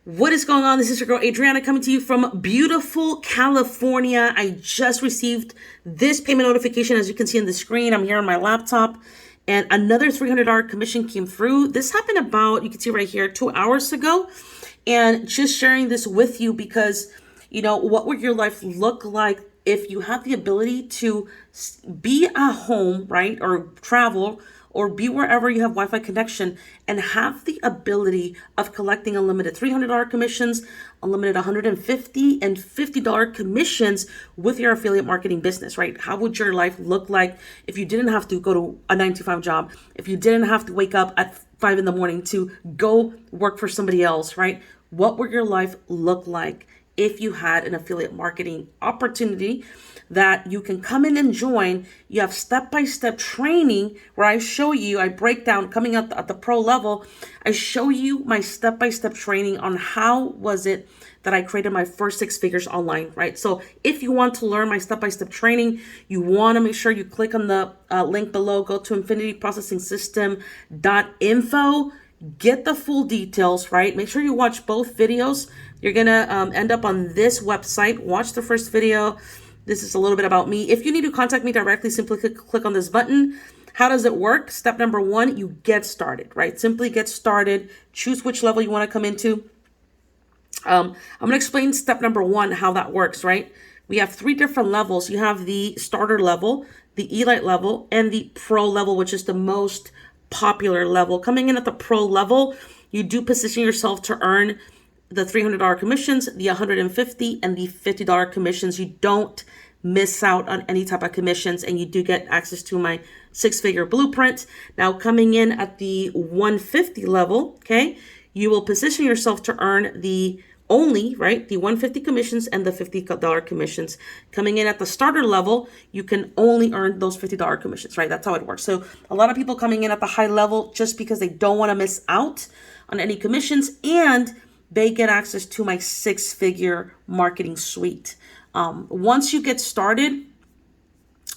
What is going on? This is your girl Adriana coming to you from beautiful California. I just received this payment notification. As you can see on the screen, I'm here on my laptop, and another $300 commission came through. This happened about, you can see right here, 2 hours ago. And just sharing this with you because, what would your life look like if you had the ability to be at home, right? Or travel or be wherever you have Wi-Fi connection and have the ability of collecting unlimited $300 commissions, unlimited $150 and $50 commissions with your affiliate marketing business, right? How would your life look like if you didn't have to go to a 9 to 5 job, if you didn't have to wake up at 5 in the morning to go work for somebody else, right? What would your life look like if you had an affiliate marketing opportunity that you can come in and join? You have step-by-step training where I break down coming up at the pro level. I show you my step-by-step training on how was it that I created my first 6 figures online, right? So if you want to learn my step-by-step training, you want to make sure you click on the link below, go to infinityprocessingsystem.info, get the full details, right? Make sure you watch both videos. You're going to end up on this website. Watch the first video. This is a little bit about me. If you need to contact me directly, simply click on this button. How does it work? Step number 1, you get started, right? Simply get started. Choose which level you want to come into. I'm going to explain step number 1, how that works, right? We have 3 different levels. You have the starter level, the elite level, and the pro level, which is the most popular level. Coming in at the pro level, you do position yourself to earn the $300 commissions, the $150 and the $50 commissions. You don't miss out on any type of commissions, and you do get access to my 6-figure blueprint. Now, coming in at the 150 level, okay, you will position yourself to earn the 150 commissions and the $50 commissions. Coming in at the starter level, you can only earn those $50 commissions, right? That's how it works. So a lot of people coming in at the high level just because they don't want to miss out on any commissions, and they get access to my 6-figure marketing suite. Once you get started,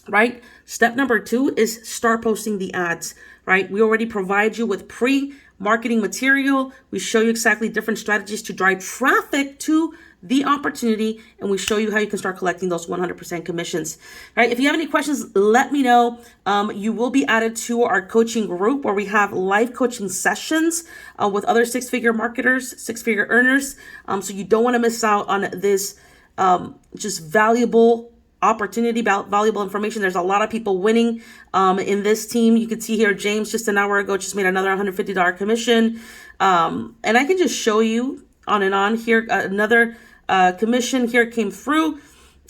right? Step number 2 is start posting the ads, right? We already provide you with pre-marketing material. We show you exactly different strategies to drive traffic to the opportunity, and we show you how you can start collecting those 100% commissions, right? If you have any questions, let me know. You will be added to our coaching group where we have live coaching sessions with other 6-figure marketers, 6-figure earners. So you don't want to miss out on this just valuable opportunity, valuable information. There's a lot of people winning in this team. You can see here, James just an hour ago just made another $150 commission. And I can just show you on and on here. Another commission here came through.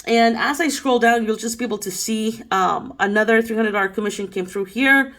And as I scroll down, you'll just be able to see another $300 commission came through here.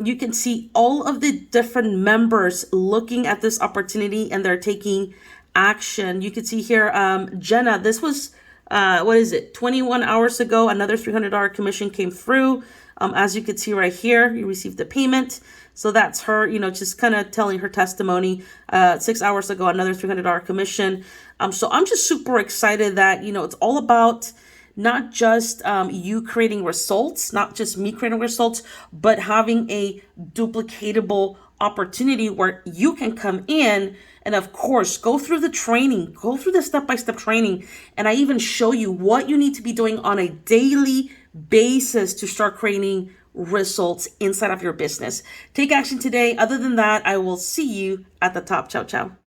You can see all of the different members looking at this opportunity and they're taking action. You can see here, Jenna, this was 21 hours ago, another $300 commission came through. As you can see right here, you received the payment. So that's her, just kind of telling her testimony. 6 hours ago, another $300 commission. So I'm just super excited that, it's all about not just you creating results, not just me creating results, but having a duplicatable opportunity where you can come in and, of course, go through the training, go through the step-by-step training. And I even show you what you need to be doing on a daily basis to start creating results inside of your business. Take action today. Other than that, I will see you at the top. Ciao, ciao.